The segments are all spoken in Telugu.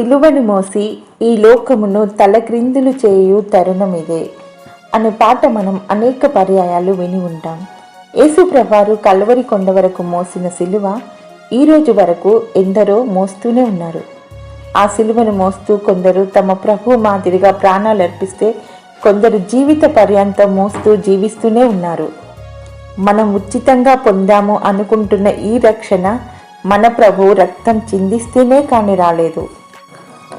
సిలువను మోసి ఈ లోకమును తలక్రిందులు చేయు తరుణమిదే అనే పాట మనం అనేక పర్యాయాలు విని ఉంటాం. యేసుప్రభువారు కల్వరి కొండ వరకు మోసిన సిలువ ఈ రోజు వరకు ఎందరో మోస్తూనే ఉన్నారు. ఆ సిలువను మోస్తూ కొందరు తమ ప్రభు మాదిరిగా ప్రాణాలు అర్పిస్తే, కొందరు జీవిత పర్యంతం మోస్తూ జీవిస్తూనే ఉన్నారు. మనం ఉచితంగా పొందాము అనుకుంటున్న ఈ రక్షణ మన ప్రభు రక్తం చిందిస్తేనే కానీ రాలేదు.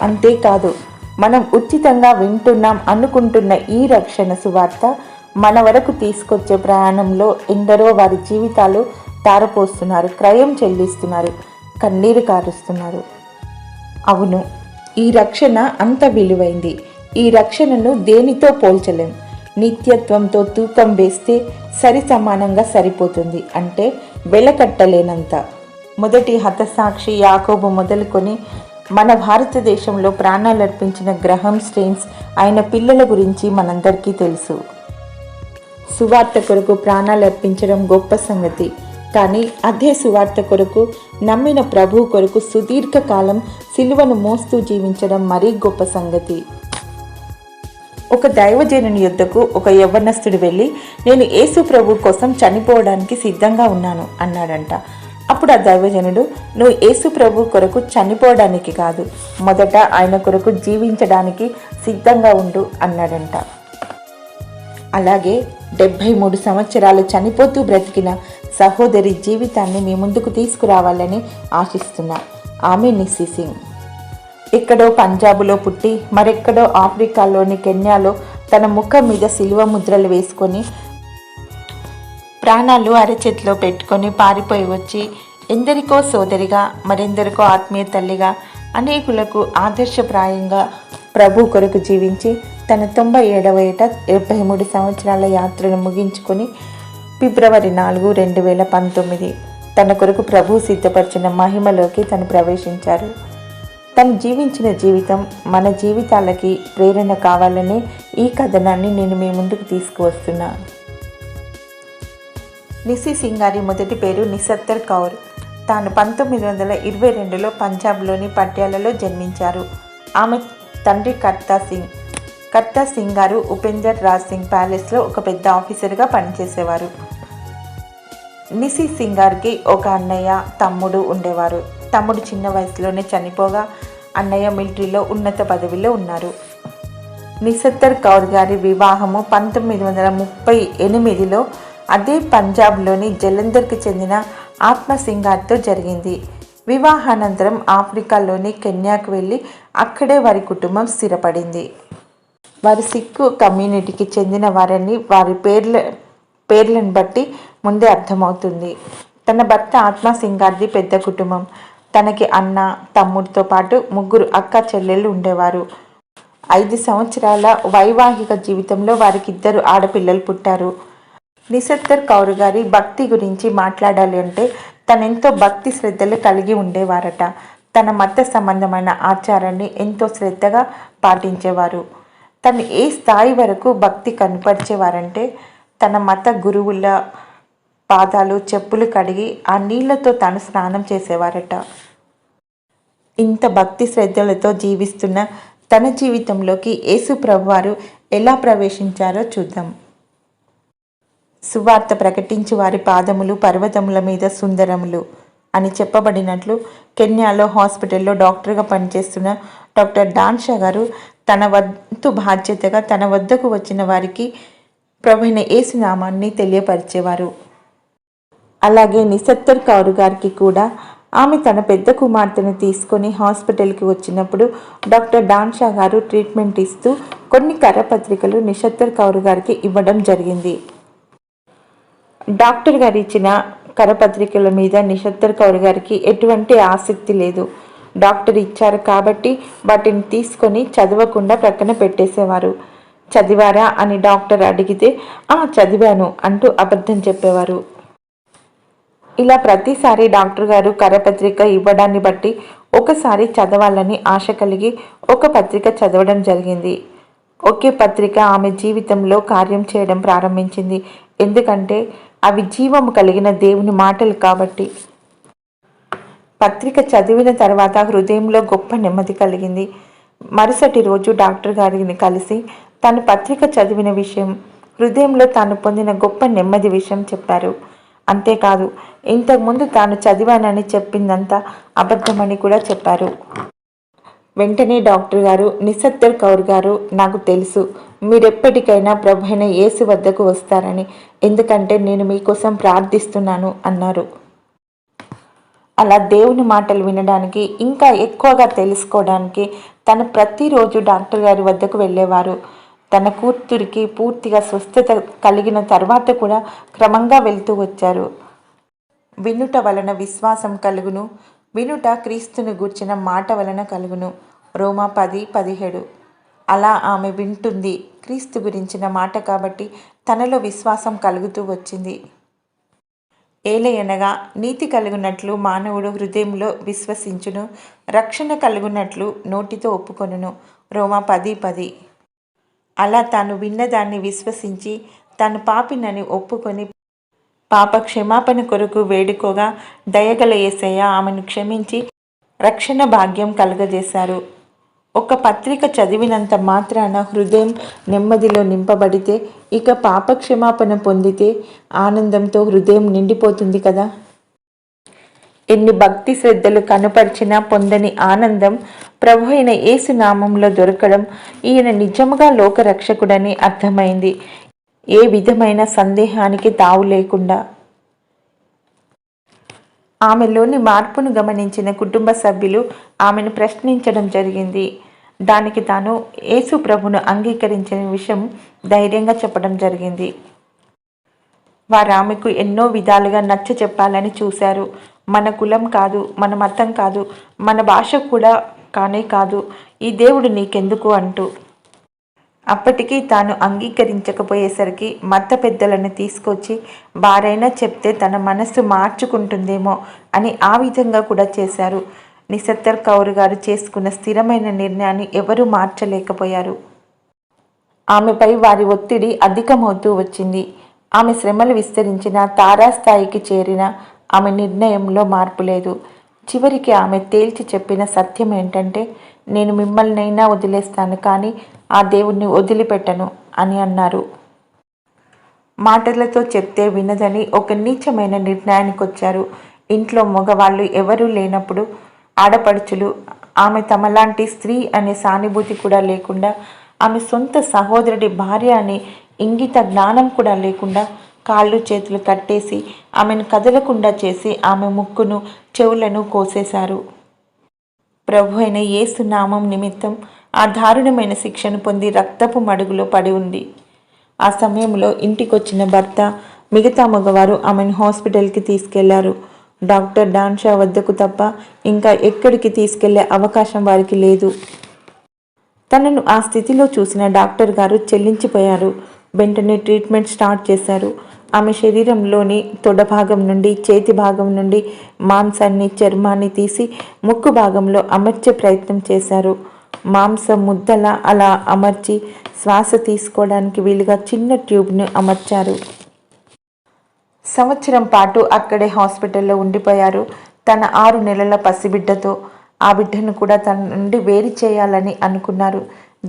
అంతేకాదు, మనం ఉచితంగా వింటున్నాం అనుకుంటున్న ఈ రక్షణ సువార్త మన వరకు తీసుకొచ్చే ప్రయాణంలో ఎందరో వారి జీవితాలు తారపోస్తున్నారు, క్రయం చెల్లిస్తున్నారు, కన్నీరు కారుస్తున్నారు. అవును, ఈ రక్షణ అంత విలువైంది. ఈ రక్షణను దేనితో పోల్చలేం. నిత్యత్వంతో తూకం వేస్తే సరి సమానంగా సరిపోతుంది, అంటే వెలకట్టలేనంత. మొదటి హతసాక్షి యాకోబు మొదలుకొని మన భారతదేశంలో ప్రాణాలర్పించిన గ్రహం స్టెయిన్స్ ఆయన పిల్లల గురించి మనందరికీ తెలుసు. సువార్త కొరకు ప్రాణాలర్పించడం గొప్ప సంగతి, కానీ అదే సువార్త కొరకు నమ్మిన ప్రభు కొరకు సుదీర్ఘకాలం సిలువను మోస్తూ జీవించడం మరీ గొప్ప సంగతి. ఒక దైవజనుని యొద్దకు ఒక యవ్వనస్తుడు వెళ్ళి, నేను యేసు ప్రభు కోసం చనిపోవడానికి సిద్ధంగా ఉన్నాను అన్నాడంట. అప్పుడు ఆ దైవజనుడు, నువ్వు యేసు ప్రభు కొరకు చనిపోవడానికి కాదు, మొదట ఆయన కొరకు జీవించడానికి సిద్ధంగా ఉండు అన్నాడంట. అలాగే 73 సంవత్సరాలు చనిపోతూ బ్రతికిన సహోదరి జీవితాన్ని మీ ముందుకు తీసుకురావాలని ఆశిస్తున్నా. ఆమె నిస్సీ సింగ్. ఎక్కడో పంజాబులో పుట్టి మరెక్కడో ఆఫ్రికాలోని కెన్యాలో తన ముఖం మీద సిలువ ముద్రలు వేసుకొని ప్రాణాలు అరచేతిలో పెట్టుకొని పారిపోయి వచ్చి ఎందరికో సోదరిగా, మరెందరికో ఆత్మీయ తల్లిగా, అనేకులకు ఆదర్శప్రాయంగా ప్రభు కొరకు జీవించి తన 97వ ఏట 73 సంవత్సరాల యాత్రను ముగించుకొని ఫిబ్రవరి 4, 2019 తన కొరకు ప్రభు సిద్ధపరిచిన మహిమలోకి తను ప్రవేశించారు. తను జీవించిన జీవితం మన జీవితాలకి ప్రేరణ కావాలనే ఈ కథనాన్ని నేను మీ ముందుకు తీసుకువస్తున్నా. నిస్సీ సింగ్ గారి మొదటి పేరు నిసత్తర్ కౌర్. తాను 1922లో పంజాబ్లోని పట్యాలలో జన్మించారు. ఆమె తండ్రి కర్తా సింగ్ గారు ఉపేందర్ రాజ్ సింగ్ ప్యాలెస్లో ఒక పెద్ద ఆఫీసర్గా పనిచేసేవారు. నిస్సీ సింగ్ గారికి ఒక అన్నయ్య, తమ్ముడు ఉండేవారు. తమ్ముడు చిన్న వయసులోనే చనిపోగా అన్నయ్య మిలిటరీలో ఉన్నత పదవిలో ఉన్నారు. నిసత్తర్ కౌర్ గారి వివాహము 1938లో అదే పంజాబ్లోని జలంధర్కి చెందిన ఆత్మ సింగ్ గారితో జరిగింది. వివాహానంతరం ఆఫ్రికాలోని కెన్యాకు వెళ్ళి అక్కడే వారి కుటుంబం స్థిరపడింది. వారు సిక్కు కమ్యూనిటీకి చెందిన వారని వారి పేర్లను బట్టి ముందే అర్థమవుతుంది. తన భర్త ఆత్మ సింగ్ గారిది పెద్ద కుటుంబం. తనకి అన్న, తమ్ముడితో పాటు 3 అక్క చెల్లెళ్ళు ఉండేవారు. 5 సంవత్సరాల వైవాహిక జీవితంలో వారికి 2 ఆడపిల్లలు పుట్టారు. నిసత్తర్ కౌర్ గారి భక్తి గురించి మాట్లాడాలి అంటే తనెంతో భక్తి శ్రద్ధలు కలిగి ఉండేవారట. తన మత సంబంధమైన ఆచారాన్ని ఎంతో శ్రద్ధగా పాటించేవారు. తను ఏ స్థాయి వరకు భక్తి కనపరిచేవారంటే తన మత గురువుల పాదాలు, చెప్పులు కడిగి ఆ నీళ్లతో తాను స్నానం చేసేవారట. ఇంత భక్తి శ్రద్ధలతో జీవిస్తున్న తన జీవితంలోకి యేసు ప్రభువారు ఎలా ప్రవేశించారో చూద్దాం. సువార్త ప్రకటించి వారి పాదములు పర్వతముల మీద సుందరములు అని చెప్పబడినట్లు కెన్యాలో హాస్పిటల్లో డాక్టర్గా పనిచేస్తున్న డాక్టర్ డాన్షా గారు తన వంతు బాధ్యతగా తన వద్దకు వచ్చిన వారికి ప్రభువైన యేసు నామాన్ని తెలియపరిచేవారు. అలాగే నిసత్తర్ కౌర్ గారికి కూడా ఆమె తన పెద్ద కుమార్తెను తీసుకొని హాస్పిటల్కి వచ్చినప్పుడు డాక్టర్ డాన్షా గారు ట్రీట్మెంట్ ఇస్తూ కొన్ని కరపత్రికలు నిసత్తర్ కౌర్ గారికి ఇవ్వడం జరిగింది. డాక్టర్ గారు ఇచ్చిన కరపత్రికల మీద నిసత్తర్ కౌర్ గారికి ఎటువంటి ఆసక్తి లేదు. డాక్టర్ ఇచ్చారు కాబట్టి వాటిని తీసుకొని చదవకుండా ప్రక్కన పెట్టేసేవారు. చదివారా అని డాక్టర్ అడిగితే చదివాను అంటూ అబద్ధం చెప్పేవారు. ఇలా ప్రతిసారి డాక్టర్ గారు కరపత్రిక ఇవ్వడాన్ని బట్టి ఒకసారి చదవాలని ఆశ కలిగి ఒక పత్రిక చదవడం జరిగింది. ఒకే పత్రిక ఆమె జీవితంలో కార్యం చేయడం ప్రారంభించింది. ఎందుకంటే అవి జీవము కలిగిన దేవుని మాటలు కాబట్టి. పత్రిక చదివిన తర్వాత హృదయంలో గొప్ప నెమ్మది కలిగింది. మరుసటి రోజు డాక్టర్ గారిని కలిసి తను పత్రిక చదివిన విషయం, హృదయంలో తాను పొందిన గొప్ప నెమ్మది విషయం చెప్పారు. అంతేకాదు, ఇంతకుముందు తాను చదివానని చెప్పిందంతా అబద్ధమని కూడా చెప్పారు. వెంటనే డాక్టర్ గారు, నిసత్తర్ కౌర్ గారు, నాకు తెలుసు మీరెప్పటికైనా ప్రభు అయిన యేసు వద్దకు వస్తారని, ఎందుకంటే నేను మీకోసం ప్రార్థిస్తున్నాను అన్నారు. అలా దేవుని మాటలు వినడానికి, ఇంకా ఎక్కువగా తెలుసుకోవడానికి తను ప్రతిరోజు డాక్టర్ గారి వద్దకు వెళ్ళేవారు. తన కూతురికి పూర్తిగా స్వస్థత కలిగిన తర్వాత కూడా క్రమంగా వెళ్తూ వచ్చారు. వినుట వలన విశ్వాసం కలుగును, వినుట క్రీస్తుని గూర్చిన మాట వలన కలుగును. రోమా 10:17. అలా ఆమె వింటుంది. క్రీస్తు గురించిన మాట కాబట్టి తనలో విశ్వాసం కలుగుతూ వచ్చింది. ఏలయనగా నీతి కలుగునట్లు మానవుడు హృదయంలో విశ్వసించును, రక్షణ కలుగునట్లు నోటితో ఒప్పుకొనును. రోమా 10:10. అలా తాను విన్నదాన్ని విశ్వసించి తాను పాపినని ఒప్పుకొని పాప క్షమాపణ కొరకు వేడుకోగా దయగల యేసయ్య ఆమెను క్షమించి రక్షణ భాగ్యం కలుగజేశారు. ఒక పత్రిక చదివినంత మాత్రాన హృదయం నెమ్మదిలో నింపబడితే, ఇక పాప క్షమాపణ పొందితే ఆనందంతో హృదయం నిండిపోతుంది కదా. ఎన్ని భక్తి శ్రద్ధలు కనుపరిచినా పొందని ఆనందం ప్రభు అయిన యేసు నామంలో దొరకడం, ఈయన నిజముగా లోకరక్షకుడని అర్థమైంది. ఏ విధమైన సందేహానికి తావు లేకుండా. ఆమెలోని మార్పును గమనించిన కుటుంబ సభ్యులు ఆమెను ప్రశ్నించడం జరిగింది. దానికి తాను యేసు ప్రభును అంగీకరించిన విషయం ధైర్యంగా చెప్పడం జరిగింది. వారు ఆమెకు ఎన్నో విధాలుగా నచ్చ చెప్పాలని చూశారు. మన కులం కాదు, మన మతం కాదు, మన భాష కూడా కానే కాదు, ఈ దేవుడు నీకెందుకు అంటూ. అప్పటికీ తాను అంగీకరించకపోయేసరికి మత పెద్దలను తీసుకొచ్చి వారైనా చెప్తే తన మనస్సు మార్చుకుంటుందేమో అని ఆ విధంగా కూడా చేశారు. నిసత్తర్ కౌర్ గారు చేసుకున్న స్థిరమైన నిర్ణయాన్ని ఎవరూ మార్చలేకపోయారు. ఆమెపై వారి ఒత్తిడి అధికమవుతూ వచ్చింది. ఆమె శ్రమలు విస్తరించిన, తారాస్థాయికి చేరిన ఆమె నిర్ణయంలో మార్పు లేదు. చివరికి ఆమె తేల్చి చెప్పిన సత్యం ఏంటంటే, నేను మిమ్మల్నైనా వదిలేస్తాను, కానీ ఆ దేవుణ్ణి వదిలిపెట్టను అని అన్నారు. మాటలతో చెప్తే వినదని ఒక నీచమైన నిర్ణయానికి వచ్చారు. ఇంట్లో మగవాళ్ళు ఎవరూ లేనప్పుడు ఆడపడుచులు, ఆమె తమలాంటి స్త్రీ అనే సానుభూతి కూడా లేకుండా, ఆమె సొంత సహోదరుడి భార్య అనే ఇంగిత జ్ఞానం కూడా లేకుండా కాళ్ళు చేతులు కట్టేసి ఆమెను కదలకుండా చేసి ఆమె ముక్కును చెవులను కోసేశారు. ప్రభు అయిన యేసు నామం నిమిత్తం ఆ దారుణమైన శిక్షను పొంది రక్తపు మడుగులో పడి ఉంది. ఆ సమయంలో ఇంటికొచ్చిన భర్త, మిగతా మగవారు ఆమెను హాస్పిటల్కి తీసుకెళ్లారు. డాక్టర్ డాన్షా వద్దకు తప్ప ఇంకా ఎక్కడికి తీసుకెళ్లే అవకాశం వారికి లేదు. తనను ఆ స్థితిలో చూసిన డాక్టర్ గారు చెల్లించిపోయారు. వెంటనే ట్రీట్మెంట్ స్టార్ట్ చేశారు. ఆమె శరీరంలోని తొడ భాగం నుండి, చేతి భాగం నుండి మాంసాన్ని, చర్మాన్ని తీసి ముక్కు భాగంలో అమర్చే ప్రయత్నం చేశారు. మాంసం ముద్దలా అలా అమర్చి శ్వాస తీసుకోవడానికి వీలుగా చిన్న ట్యూబ్ను అమర్చారు. సంవత్సరం పాటు అక్కడే హాస్పిటల్లో ఉండిపోయారు. తన 6 నెలల పసిబిడ్డతో. ఆ బిడ్డను కూడా తన నుండి వేరు చేయాలని అనుకున్నారు.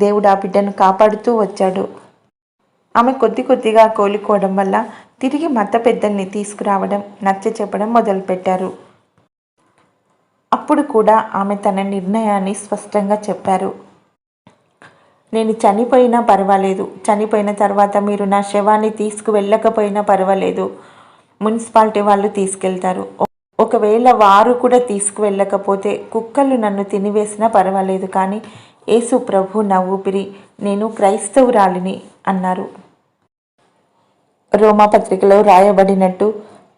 దేవుడు ఆ బిడ్డను కాపాడుతూ వచ్చాడు. ఆమె కొద్ది కొద్దిగా కోలుకోవడం వల్ల తిరిగి మత పెద్దల్ని తీసుకురావడం, నచ్చ చెప్పడం మొదలుపెట్టారు. అప్పుడు కూడా ఆమె తన నిర్ణయాన్ని స్పష్టంగా చెప్పారు. నేను చనిపోయినా పర్వాలేదు, చనిపోయిన తర్వాత మీరు నా శవాన్ని తీసుకువెళ్ళకపోయినా పర్వాలేదు, మున్సిపాలిటీ వాళ్ళు తీసుకెళ్తారు. ఒకవేళ వారు కూడా తీసుకువెళ్ళకపోతే కుక్కలు నన్ను తినివేసినా పర్వాలేదు, కానీ యేసు ప్రభు నా ఊపిరి, నేను క్రైస్తవురాలిని అన్నారు. రోమా పత్రికలో రాయబడినట్టు,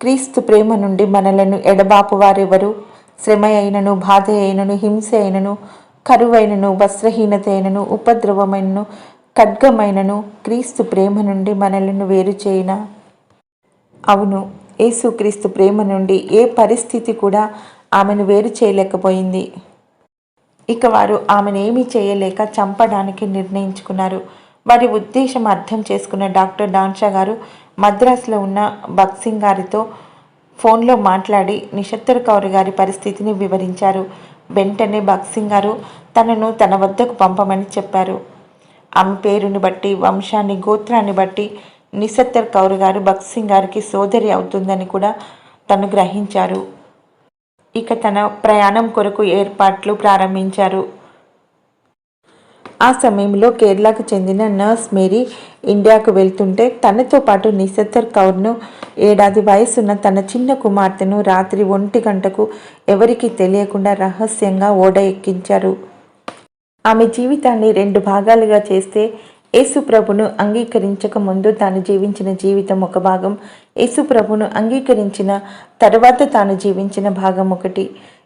క్రీస్తు ప్రేమ నుండి మనలను ఎడబాపు వారెవరు? శ్రమ అయినను, బాధ అయినను, హింస అయినను, కరువైనను, వస్త్రహీనత అయినను, ఉపద్రవమైనను, ఖడ్గమైనను క్రీస్తు ప్రేమ నుండి మనలను వేరు చేయనా? అవును, యేసుక్రీస్తు ప్రేమ నుండి ఏ పరిస్థితి కూడా ఆమెను వేరు చేయలేకపోయింది. ఇక వారు ఆమెను ఏమీ చేయలేక చంపడానికి నిర్ణయించుకున్నారు. వారి ఉద్దేశం అర్థం చేసుకున్న డాక్టర్ డాన్షా గారు మద్రాసులో ఉన్న బక్సింగ్ గారితో ఫోన్లో మాట్లాడి నిషత్తర్ కౌర్ గారి పరిస్థితిని వివరించారు. వెంటనే భగత్ గారు తనను తన వద్దకు పంపమని చెప్పారు. ఆమె పేరుని బట్టి, వంశాన్ని, గోత్రాన్ని బట్టి నిషత్తర్ కౌర్ గారు భగత్ గారికి సోదరి అవుతుందని కూడా తను గ్రహించారు. ఇక తన ప్రయాణం కొరకు ఏర్పాట్లు ప్రారంభించారు. ఆ సమయంలో కేరళకు చెందిన నర్స్ మేరీ ఇండియాకు వెళ్తుంటే తనతో పాటు నిషత్తర్ కౌర్ను, ఏడాది వయసున్న తన చిన్న కుమార్తెను రాత్రి 1 గంటకు ఎవరికీ తెలియకుండా రహస్యంగా ఓడ ఎక్కించారు. ఆమె జీవితాన్ని 2 భాగాలుగా చేస్తే యేసుప్రభును అంగీకరించక ముందు తాను జీవించిన జీవితం ఒక భాగం, యేసుప్రభును అంగీకరించిన తర్వాత తాను జీవించిన భాగం ఒకటి.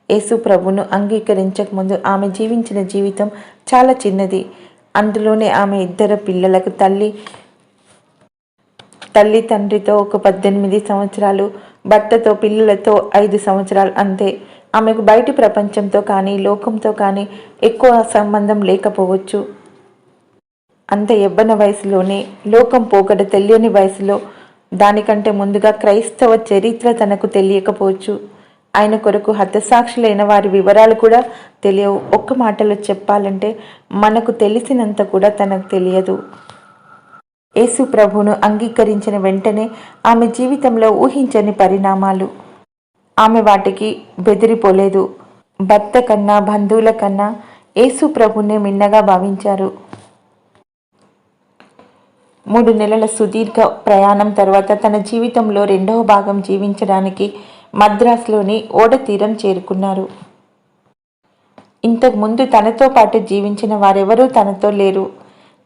యేసుప్రభును అంగీకరించక ముందు ఆమె జీవించిన జీవితం చాలా చిన్నది. అందులోనే ఆమె 2 పిల్లలకు తల్లి తండ్రితో ఒక 18 సంవత్సరాలు, భర్తతో పిల్లలతో 5 సంవత్సరాలు అంతే. ఆమెకు బయటి ప్రపంచంతో కానీ లోకంతో కానీ ఎక్కువ సంబంధం లేకపోవచ్చు. అంత యవ్వన వయసులోనే లోకం పోకడ తెలియని వయసులో, దానికంటే ముందుగా క్రైస్తవ చరిత్ర తనకు తెలియకపోవచ్చు. ఆయన కొరకు హతసాక్షులైన వారి వివరాలు కూడా తెలియవు. ఒక్క మాటలో చెప్పాలంటే మనకు తెలిసినంత కూడా తనకు తెలియదు. యేసు ప్రభువును అంగీకరించిన వెంటనే ఆమె జీవితంలో ఊహించని పరిణామాలు. ఆమె వాటికి బెదిరిపోలేదు. భర్త కన్నా, బంధువుల కన్నా యేసు ప్రభువునే మిన్నగా భావించారు. 3 నెలల సుదీర్ఘ ప్రయాణం తర్వాత తన జీవితంలో 2వ భాగం జీవించడానికి మద్రాసులోని ఓడ తీరం చేరుకున్నారు. ఇంతకుముందు తనతో పాటు జీవించిన వారెవరూ తనతో లేరు.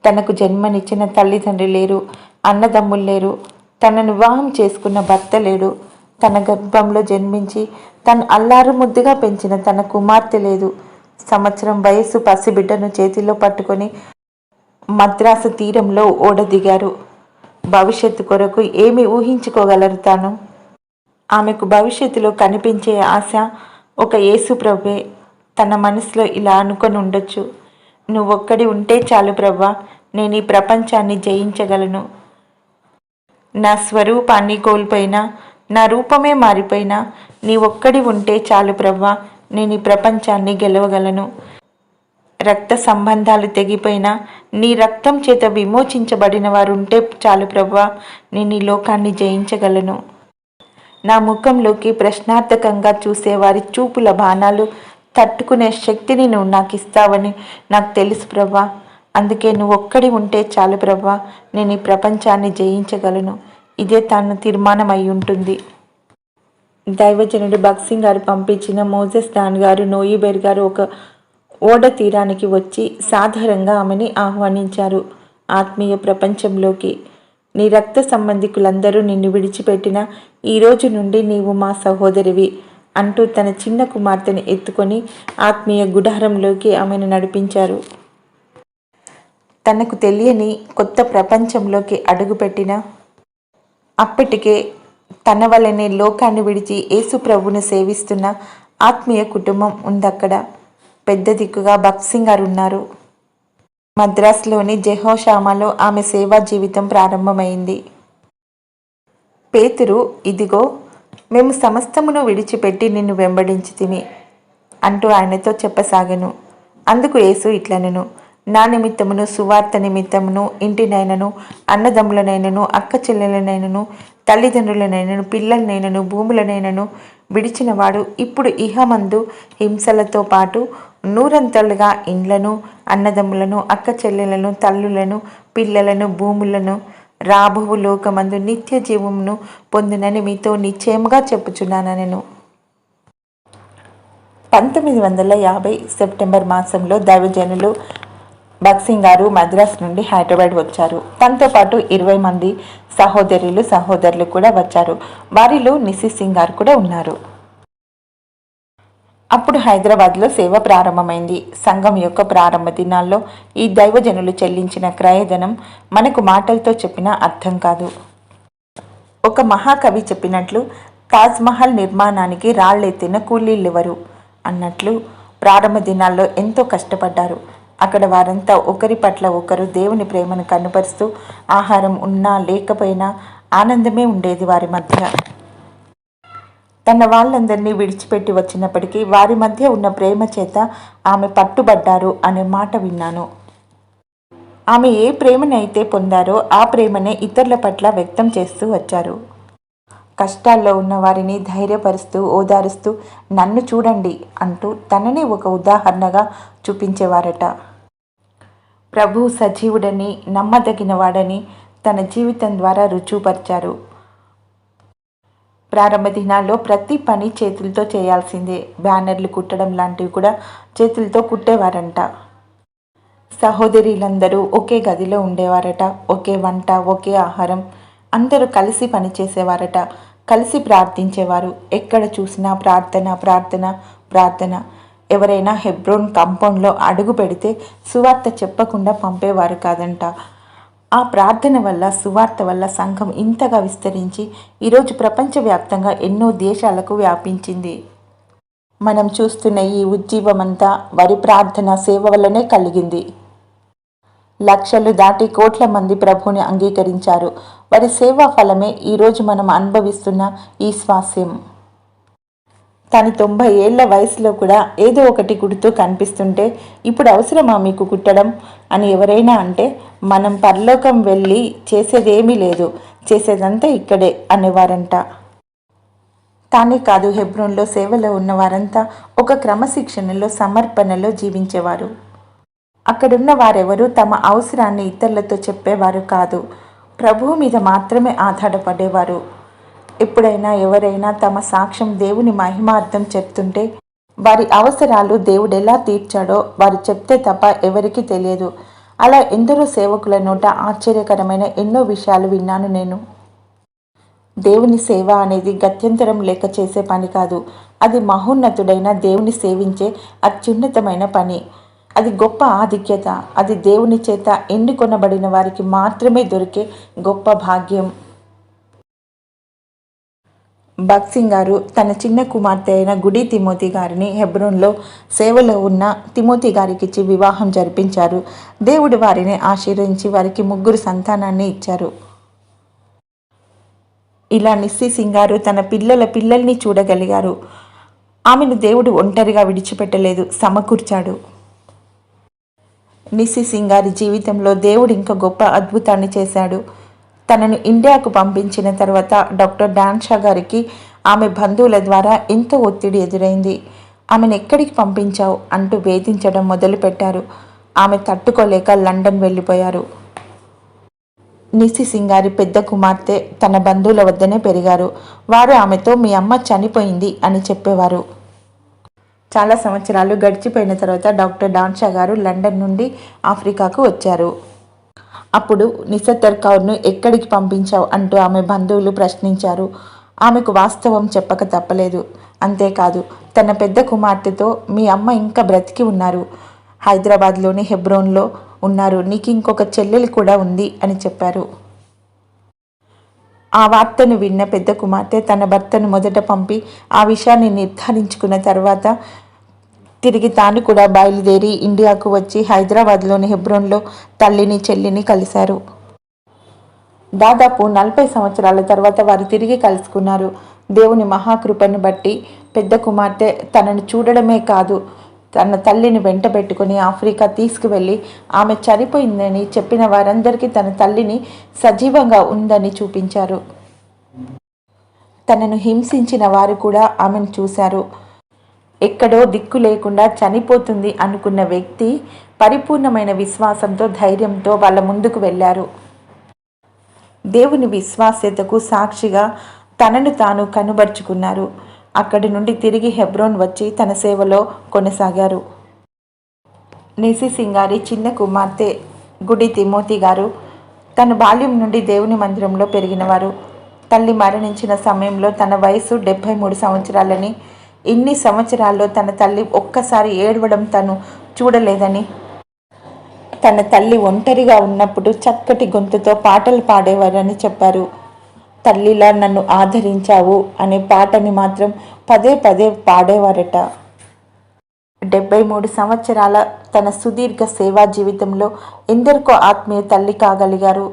తనకు జన్మనిచ్చిన తల్లిదండ్రి లేరు, అన్నదమ్ములు లేరు, తనను వివాహం చేసుకున్న భర్త లేడు, తన గర్భంలో జన్మించి తను అల్లారు ముద్దుగా పెంచిన తన కుమార్తె లేదు. సంవత్సరం వయసు పసిబిడ్డను చేతిలో పట్టుకొని మద్రాసు తీరంలో ఓడ దిగారు. భవిష్యత్తు కొరకు ఏమి ఊహించుకోగలరు తాను? ఆమెకు భవిష్యత్తులో కనిపించే ఆశ ఒక యేసు ప్రభువే. తన మనసులో ఇలా అనుకొని ఉండొచ్చు, నువ్వొక్కడి ఉంటే చాలు ప్రవ్వా, నేను ఈ ప్రపంచాన్ని జయించగలను. నా స్వరూపాన్ని కోల్పోయినా, నా రూపమే మారిపోయినా నీ ఒక్కడి ఉంటే చాలు ప్రవ్వా, నేను ఈ ప్రపంచాన్ని గెలవగలను. రక్త సంబంధాలు తెగిపోయినా నీ రక్తం చేత విమోచించబడిన వారు ఉంటే చాలు ప్రభువా, నేను ఈ లోకాన్ని జయించగలను. నా ముఖంలోకి ప్రశ్నార్థకంగా చూసేవారి చూపుల బాణాలు తట్టుకునే శక్తిని నువ్వు నాకు ఇస్తావని నాకు తెలుసు ప్రభువా. అందుకే నువ్వు ఒక్కడి ఉంటే చాలు ప్రభువా, నేను ఈ ప్రపంచాన్ని జయించగలను. ఇదే తన తీర్మానం అయి ఉంటుంది. దైవజనుడు భగత్ గారు పంపించిన మోజెస్ డాన్ గారు, నోయిబెర్ గారు ఒక ఓడ తీరానికి వచ్చి సాధారణంగా ఆమెని ఆహ్వానించారు ఆత్మీయ ప్రపంచంలోకి. నీ రక్త సంబంధికులందరూ నిన్ను విడిచిపెట్టిన ఈ రోజు నుండి నీవు మా సహోదరివి అంటూ తన చిన్న కుమార్తెను ఎత్తుకొని ఆత్మీయ గుడారంలోకి ఆమెను నడిపించారు. తనకు తెలియని కొత్త ప్రపంచంలోకి అడుగుపెట్టిన అప్పటికే తన వల్లనే లోకాన్ని విడిచి యేసు ప్రభువును సేవిస్తున్న ఆత్మీయ కుటుంబం ఉందక్కడ. పెద్ద దిక్కుగా భగత్ గారు ఉన్నారు. మద్రాసులోని జెహోషామాలో ఆమె సేవా జీవితం ప్రారంభమైంది. పేతురు, ఇదిగో మేము సమస్తమును విడిచిపెట్టి నిన్ను వెంబడించితిమి అంటూ ఆయనతో చెప్పసాగెను. అందుకు యేసు ఇట్లనెను, నా నిమిత్తమును, సువార్త నిమిత్తమును, ఇంటినైనను, అన్నదమ్ములనైనను, అక్క చెల్లెలనైనను, తల్లిదండ్రులనైనను, పిల్లలనైనను, భూములనైనను విడిచినవాడు ఇప్పుడు ఇహమందు హింసలతో పాటు 100 ఇండ్లను, అన్నదమ్ములను, అక్క చెల్లెలను, తల్లులను, పిల్లలను, భూములను రాబోవు లోకమందు నిత్య జీవమును పొందునని మీతో నిశ్చయముగా చెప్పుచున్నానెను. 1950 సెప్టెంబర్ మాసంలో దైవజనులు భగత్ గారు మద్రాసు నుండి హైదరాబాద్ వచ్చారు. తనతో పాటు 20 మంది సహోదరులు కూడా వచ్చారు. వారిలో నిసిత్ సింగ్ గారు కూడా ఉన్నారు. అప్పుడు హైదరాబాద్లో సేవ ప్రారంభమైంది. సంఘం యొక్క ప్రారంభ దినాల్లో ఈ దైవజనులు చెల్లించిన క్రయధనం మనకు మాటలతో చెప్పినా అర్థం కాదు. ఒక మహాకవి చెప్పినట్లు, తాజ్మహల్ నిర్మాణానికి రాళ్లెత్తిన కూలీలెవరు అన్నట్లు ప్రారంభ దినాల్లో ఎంతో కష్టపడ్డారు. అక్కడ వారంతా ఒకరి పట్ల ఒకరు దేవుని ప్రేమను కనుపరుస్తూ, ఆహారం ఉన్నా లేకపోయినా ఆనందమే ఉండేది వారి మధ్య. తన వాళ్ళందరినీ విడిచిపెట్టి వచ్చినప్పటికీ వారి మధ్య ఉన్న ప్రేమ చేత ఆమె పట్టుబడ్డారు అనే మాట విన్నాను. ఆమె ఏ ప్రేమనైతే పొందారో ఆ ప్రేమనే ఇతరుల పట్ల వ్యక్తం చేస్తూ వచ్చారు. కష్టాల్లో ఉన్న వారిని ధైర్యపరుస్తూ ఓదారుస్తూ నన్ను చూడండి అంటూ తనని ఒక ఉదాహరణగా చూపించేవారట. ప్రభువు సజీవుడని నమ్మదగినవాడని తన జీవితం ద్వారా రుజువుపరిచారు. ప్రారంభ దినాల్లో ప్రతి పని చేతులతో చేయాల్సిందే. బ్యానర్లు కుట్టడం లాంటివి కూడా చేతులతో కుట్టేవారంట. సహోదరులందరూ ఒకే గదిలో ఉండేవారట. ఒకే వంట, ఒకే ఆహారం, అందరూ కలిసి పనిచేసేవారట. కలిసి ప్రార్థించేవారు. ఎక్కడ చూసినా ప్రార్థన ప్రార్థన ప్రార్థన. ఎవరైనా హెబ్రోన్ కాంపౌండ్లో అడుగు పెడితే సువార్త చెప్పకుండా పంపేవారు కాదంట. ఆ ప్రార్థన వల్ల, సువార్త వల్ల సంఘం ఇంతగా విస్తరించి ఈరోజు ప్రపంచవ్యాప్తంగా ఎన్నో దేశాలకు వ్యాపించింది. మనం చూస్తున్న ఈ ఉజ్జీవమంతా వారి ప్రార్థన సేవ వల్లనే కలిగింది. లక్షలు దాటి కోట్ల మంది ప్రభువుని అంగీకరించారు. వారి సేవా ఫలమే ఈరోజు మనం అనుభవిస్తున్న ఈ స్వాస్యం. తను 90 ఏళ్ల వయసులో కూడా ఏదో ఒకటి కుడుతూ కనిపిస్తుంటే ఇప్పుడు అవసరమా మీకు కుట్టడం అని ఎవరైనా అంటే మనం పరలోకం వెళ్ళి చేసేదేమీ లేదు, చేసేదంతా ఇక్కడే అనేవారంట. తానే కాదు, హెబ్రోన్లో సేవలో ఉన్న వారంతా ఒక క్రమశిక్షణలో సమర్పణలో జీవించేవారు. అక్కడున్న వారెవరూ తమ అవసరాన్ని ఇతరులతో చెప్పేవారు కాదు. ప్రభువు మీద మాత్రమే ఆధారపడేవారు. ఎప్పుడైనా ఎవరైనా తమ సాక్ష్యం దేవుని మహిమార్థం చెప్తుంటే వారి అవసరాలు దేవుడు ఎలా తీర్చాడో వారు చెప్తే తప్ప ఎవరికీ తెలియదు. అలా ఎందరో సేవకుల నోట ఆశ్చర్యకరమైన ఎన్నో విషయాలు విన్నాను నేను. దేవుని సేవ అనేది గత్యంతరం లేక చేసే పని కాదు. అది మహోన్నతుడైన దేవుని సేవించే అత్యున్నతమైన పని. అది గొప్ప ఆధిక్యత. అది దేవుని చేత ఎన్నుకొనబడిన వారికి మాత్రమే దొరికే గొప్ప భాగ్యం. భగత్ సింగ్ గారు తన చిన్న కుమార్తె అయిన గుడి తిమోతి గారిని హెబ్రోన్లో సేవలో ఉన్న తిమోతి గారికిచ్చి వివాహం జరిపించారు. దేవుడు వారిని ఆశీర్వదించి వారికి 3 సంతానాన్ని ఇచ్చారు. ఇలా నిస్సి సింగ్ గారు తన పిల్లల్ని చూడగలిగారు. ఆమెను దేవుడు ఒంటరిగా విడిచిపెట్టలేదు, సమకూర్చాడు. నిస్సి సింగ్ గారి జీవితంలో దేవుడు ఇంకా గొప్ప అద్భుతాన్ని చేశాడు. తనను ఇండియాకు పంపించిన తర్వాత డాక్టర్ డాన్ షా గారికి ఆమె బంధువుల ద్వారా ఎంతో ఒత్తిడి ఎదురైంది. ఆమెను ఎక్కడికి పంపించావు అంటూ వేధించడం మొదలుపెట్టారు. ఆమె తట్టుకోలేక లండన్ వెళ్ళిపోయారు. నిస్సి సింగ్ గారి పెద్ద కుమార్తె తన బంధువుల వద్దనే పెరిగారు. వారు ఆమెతో మీ అమ్మ చనిపోయింది అని చెప్పేవారు. చాలా సంవత్సరాలు గడిచిపోయిన తర్వాత డాక్టర్ డాన్ షా గారు లండన్ నుండి ఆఫ్రికాకు వచ్చారు. అప్పుడు నిసత్తర్ కౌర్ను ఎక్కడికి పంపించావు అంటూ ఆమె బంధువులు ప్రశ్నించారు. ఆమెకు వాస్తవం చెప్పక తప్పలేదు. అంతేకాదు, తన పెద్ద కుమార్తెతో మీ అమ్మ ఇంకా బ్రతికి ఉన్నారు, హైదరాబాద్లోని హెబ్రోన్లో ఉన్నారు, నీకు ఇంకొక చెల్లెలు కూడా ఉంది అని చెప్పారు. ఆ వార్తను విన్న పెద్ద కుమార్తె తన భర్తను మొదట పంపి ఆ విషయాన్ని నిర్ధారించుకున్న తర్వాత తిరిగి తాను కూడా బయలుదేరి ఇండియాకు వచ్చి హైదరాబాద్లోని హెబ్రోన్లో తల్లిని చెల్లిని కలిశారు. దాదాపు 40 సంవత్సరాల తర్వాత వారు తిరిగి కలుసుకున్నారు. దేవుని మహాకృపను బట్టి పెద్ద కుమార్తె తనను చూడడమే కాదు, తన తల్లిని వెంట పెట్టుకుని ఆఫ్రికా తీసుకువెళ్ళి ఆమె చనిపోయిందని చెప్పిన వారందరికీ తన తల్లిని సజీవంగా ఉందని చూపించారు. తనను హింసించిన వారు కూడా ఆమెను చూశారు. ఎక్కడో దిక్కు లేకుండా చనిపోతుంది అనుకున్న వ్యక్తి పరిపూర్ణమైన విశ్వాసంతో, ధైర్యంతో వాళ్ళ ముందుకు వెళ్ళారు. దేవుని విశ్వాస్యతకు సాక్షిగా తనను తాను కనుబరుచుకున్నారు. అక్కడి నుండి తిరిగి హెబ్రోన్ వచ్చి తన సేవలో కొనసాగారు. నిస్సి సింగ్ గారి చిన్న కుమార్తె గుడి తిమోతి గారు తన బాల్యం నుండి దేవుని మందిరంలో పెరిగినవారు. తల్లి మరణించిన సమయంలో తన వయసు 73 సంవత్సరాలని, ఇన్ని సంవత్సరాల్లో తన తల్లి ఒక్కసారి ఏడవడం తను చూడలేదని, తన తల్లి ఒంటరిగా ఉన్నప్పుడు చక్కటి గొంతుతో పాటలు పాడేవారని చెప్పారు. తల్లిలా నన్ను ఆదరించావు అనే పాటని మాత్రం పదే పదే పాడేవారట. 73 సంవత్సరాల తన సుదీర్ఘ సేవా జీవితంలో ఎందరికో ఆత్మీయ తల్లి కాగలిగారు.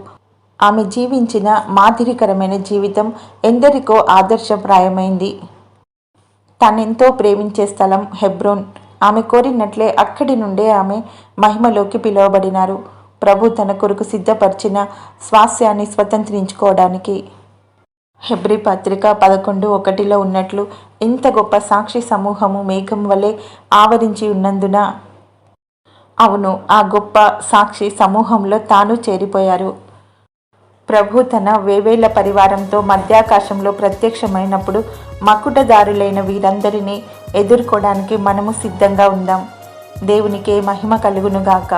ఆమె జీవించిన మాదిరికరమైన జీవితం ఎందరికో ఆదర్శప్రాయమైంది. తానెంతో ప్రేమించే స్థలం హెబ్రోన్. ఆమె కోరినట్లే అక్కడి నుండే ఆమె మహిమలోకి పిలువబడినారు, ప్రభు తన కొరకు సిద్ధపరిచిన స్వాస్యాన్ని స్వతంత్రించుకోవడానికి. హెబ్రీ పత్రిక 11:1 ఉన్నట్లు ఇంత గొప్ప సాక్షి సమూహము మేఘం వలె ఆవరించి ఉన్నందున, అవును, ఆ గొప్ప సాక్షి సమూహంలో తాను చేరిపోయారు. ప్రభు తన వేవేల పరివారంతో మధ్యాకాశంలో ప్రత్యక్షమైనప్పుడు మకుటదారులైన వీరందరినీ ఎదుర్కోవడానికి మనము సిద్ధంగా ఉందాం. దేవునికే మహిమ కలుగునుగాక.